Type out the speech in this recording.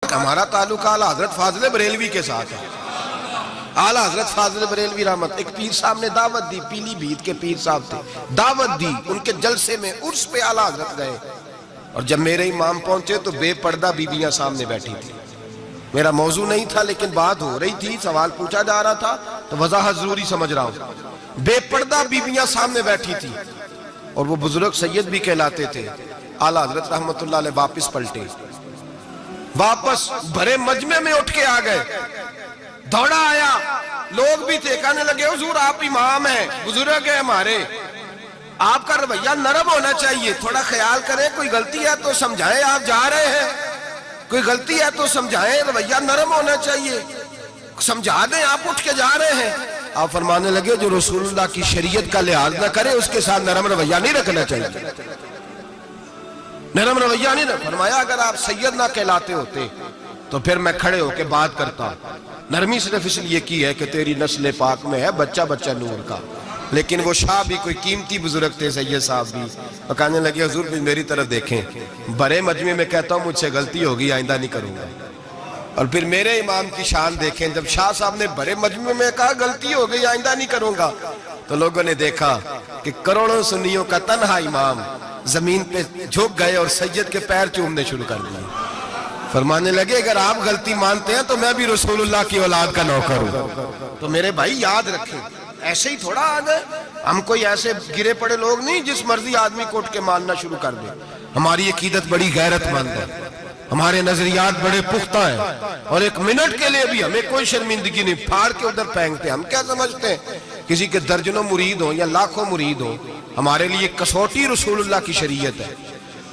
بات ہمارا تعلق اعلیٰ حضرت فاضل بریلوی کے ساتھ ہے. اعلیٰ حضرت فاضل بریلوی رحمت ایک پیر صاحب نے دعوت دی, پیلی بھیت کے پیر صاحب تھے, دعوت دی ان کے جلسے میں, عرس پہ اعلیٰ حضرت گئے, اور جب میرے امام پہنچے تو بے پردہ بیویاں سامنے بیٹھی تھی. میرا موضوع نہیں تھا لیکن بات ہو رہی تھی, سوال پوچھا جا رہا تھا تو وضاحت ضروری سمجھ رہا ہوں. بے پردہ بیویاں سامنے بیٹھی تھی, اور وہ بزرگ سید بھی کہلاتے تھے. اعلیٰ حضرت رحمت اللہ علیہ واپس پلٹے, واپس بھرے مجمع میں اٹھ کے آ گئے, دوڑا آیا, لوگ بھی تھے, کہنے لگے حضور آپ امام ہیں, بزرگ ہیں ہمارے, آپ کا رویہ نرم ہونا چاہیے, تھوڑا خیال کریں, کوئی غلطی ہے تو سمجھائیں, آپ جا رہے ہیں, کوئی غلطی ہے تو سمجھائیں, رویہ نرم ہونا چاہیے, سمجھا دیں, آپ اٹھ کے جا رہے ہیں. آپ فرمانے لگے جو رسول اللہ کی شریعت کا لحاظ نہ کرے اس کے ساتھ نرم رویہ نہیں رکھنا چاہیے, نرم رویہ نہیں رکھنا. فرمایا اگر آپ سید نہ کہلاتے ہوتے تو پھر میں کھڑے ہو کے بات کرتا, نرمی صرف اس لیے کی ہے کہ تیری نسل پاک میں ہے بچہ بچہ نور کا. لیکن وہ شاہ بھی کوئی قیمتی بزرگ تھے, سید صاحب بھی, وہ کہنے لگے حضور بھی میری طرف دیکھیں, بڑے مجمع میں کہتا ہوں مجھ سے غلطی ہوگی, آئندہ نہیں کروں گا. اور پھر میرے امام کی شان دیکھیں, جب شاہ صاحب نے بڑے مجمع میں کہا غلطی ہو گئی آئندہ نہیں کروں گا, تو لوگوں نے دیکھا کہ کروڑوں سنیوں کا تنہا امام زمین پہ جھک گئے اور سید کے پیر چومنے شروع کر دیے. فرمانے لگے اگر آپ غلطی مانتے ہیں تو میں بھی رسول اللہ کی اولاد کا نوکر ہوں. تو میرے بھائی یاد رکھیں, ایسے ہی تھوڑا آ گئے, ہم کوئی ایسے گرے پڑے لوگ نہیں جس مرضی آدمی کو اٹھ کے ماننا شروع کر دے. ہماری عقیدت بڑی غیرت مند ہے, ہمارے نظریات بڑے پختہ ہیں, اور ایک منٹ کے لیے بھی ہمیں کوئی شرمندگی نہیں, پھاڑ کے ادھر پھینکتے. ہم کیا سمجھتے ہیں کسی کے درجنوں مرید ہوں یا لاکھوں مرید ہوں, ہمارے لیے کسوٹی رسول اللہ کی شریعت ہے.